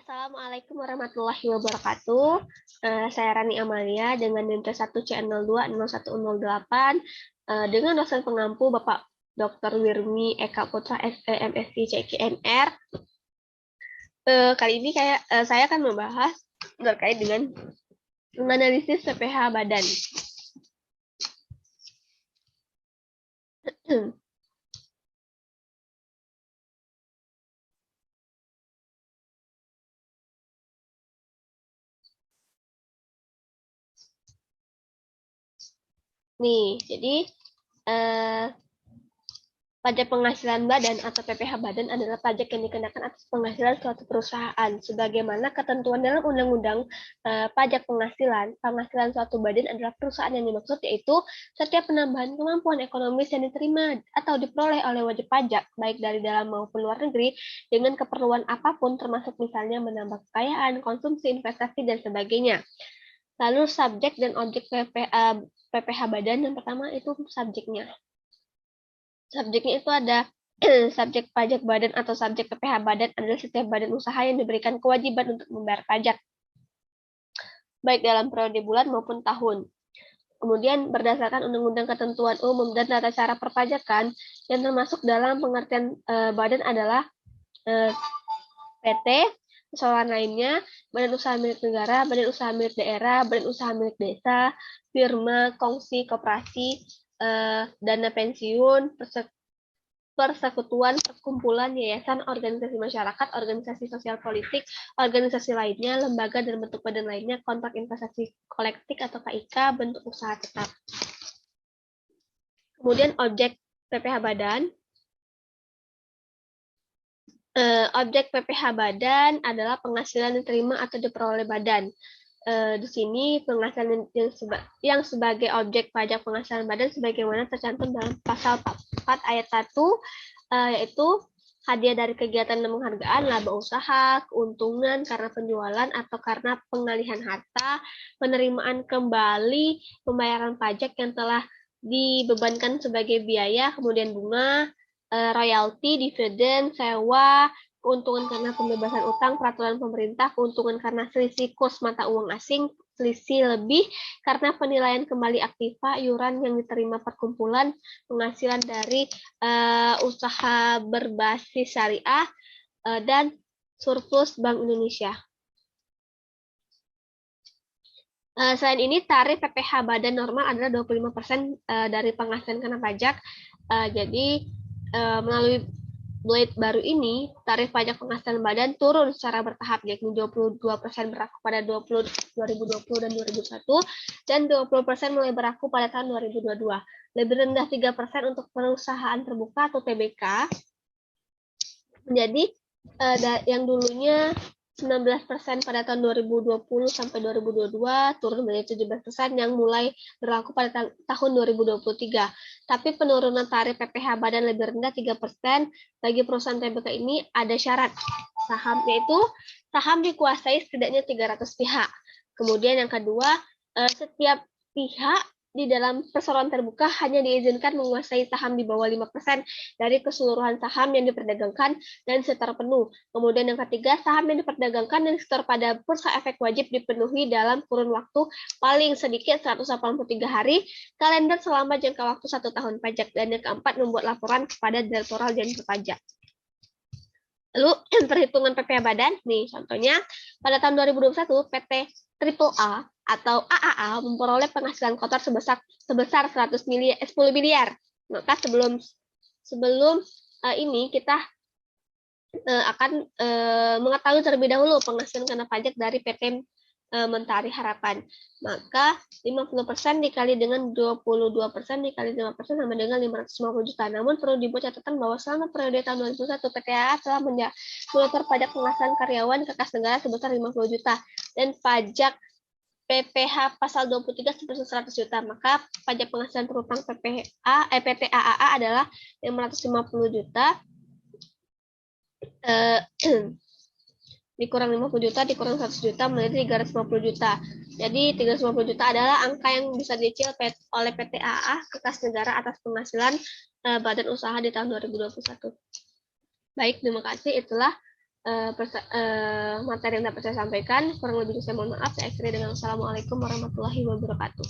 Assalamualaikum warahmatullahi wabarakatuh. Saya Rani Amalia dengan NIM T1C020108 dengan dosen pengampu Bapak Dr. Wirmi Eka Putra MSc CKNR. Kali ini saya akan membahas terkait dengan menganalisis PPH badan. Nih, jadi pajak penghasilan badan atau PPH badan adalah pajak yang dikenakan atas penghasilan suatu perusahaan, sebagaimana ketentuan dalam Undang-Undang Pajak Penghasilan. Penghasilan suatu badan adalah perusahaan yang dimaksud, yaitu setiap penambahan kemampuan ekonomis yang diterima atau diperoleh oleh wajib pajak, baik dari dalam maupun luar negeri, dengan keperluan apapun, termasuk misalnya menambah kekayaan, konsumsi, investasi, dan sebagainya. Lalu subjek dan objek PPH badan, yang pertama itu subjeknya. Subjeknya itu ada subjek pajak badan atau subjek PPH badan adalah setiap badan usaha yang diberikan kewajiban untuk membayar pajak, baik dalam periode bulan maupun tahun. Kemudian berdasarkan undang-undang ketentuan umum dan tata cara perpajakan, yang termasuk dalam pengertian badan adalah PT, persoalan lainnya, badan usaha milik negara, badan usaha milik daerah, badan usaha milik desa, firma, kongsi, koperasi, dana pensiun, persekutuan, perkumpulan, yayasan, organisasi masyarakat, organisasi sosial politik, organisasi lainnya, lembaga dan bentuk badan lainnya, kontrak investasi kolektif atau KIK, bentuk usaha tetap. Kemudian objek PPH badan. Objek PPH badan adalah penghasilan yang diterima atau diperoleh badan. Di sini penghasilan yang sebagai objek pajak penghasilan badan sebagaimana tercantum dalam pasal 4 ayat 1, yaitu hadiah dari kegiatan dan penghargaan, laba usaha, keuntungan karena penjualan atau karena pengalihan harta, penerimaan kembali, pembayaran pajak yang telah dibebankan sebagai biaya, kemudian bunga, royalti, dividen, sewa, keuntungan karena pembebasan utang, peraturan pemerintah, keuntungan karena selisih kurs mata uang asing, selisih lebih karena penilaian kembali aktiva, iuran yang diterima perkumpulan, penghasilan dari usaha berbasis syariah, dan surplus Bank Indonesia. Selain ini, tarif PPH badan normal adalah 25% dari penghasilan kena pajak. Jadi, melalui Blade baru ini, tarif pajak penghasilan badan turun secara bertahap, yakni 22% berlaku pada 2020 dan 2021, dan 20% mulai berlaku pada tahun 2022. Lebih rendah 3% untuk perusahaan terbuka atau TBK, menjadi yang dulunya 19% pada tahun 2020 sampai 2022 turun menjadi 17% yang mulai berlaku pada tahun 2023. Tapi penurunan tarif PPH badan lebih rendah 3% bagi perusahaan TBK ini ada syarat saham, yaitu saham dikuasai setidaknya 300 pihak. Kemudian yang kedua, setiap pihak di dalam perseroan terbuka hanya diizinkan menguasai saham di bawah 5% dari keseluruhan saham yang diperdagangkan dan setor penuh. Kemudian yang ketiga, saham yang diperdagangkan dan setor pada bursa efek wajib dipenuhi dalam kurun waktu paling sedikit 183 hari kalender selama jangka waktu 1 tahun pajak. Dan yang keempat, membuat laporan kepada Direktorat Jenderal Pajak. Lalu perhitungan PPH badan, nih contohnya pada tahun 2021 PT AAA atau AAA memperoleh penghasilan kotor sebesar 10 miliar. Maka sebelum ini kita akan mengetahui terlebih dahulu penghasilan kena pajak dari PT Mentari Harapan. Maka 50% dikali dengan 22% dikali 5% sama dengan 550 juta. Namun perlu dibuat catatan bahwa selama periode tahun 2021 PT AA telah menyetor pajak penghasilan karyawan ke kas negara sebesar 50 juta dan pajak PPH pasal 23 sebesar 100 juta. Maka pajak penghasilan penumpang PT AAA adalah 550 juta dikurang 50 juta dikurang 100 juta menjadi 350 juta. Jadi 350 juta adalah angka yang bisa dicicil oleh PT AA ke kas negara atas penghasilan badan usaha di tahun 2021. Baik, terima kasih. Itulah materi yang dapat saya sampaikan. Kurang lebih saya mohon maaf. Saya akhiri dengan Assalamualaikum warahmatullahi wabarakatuh.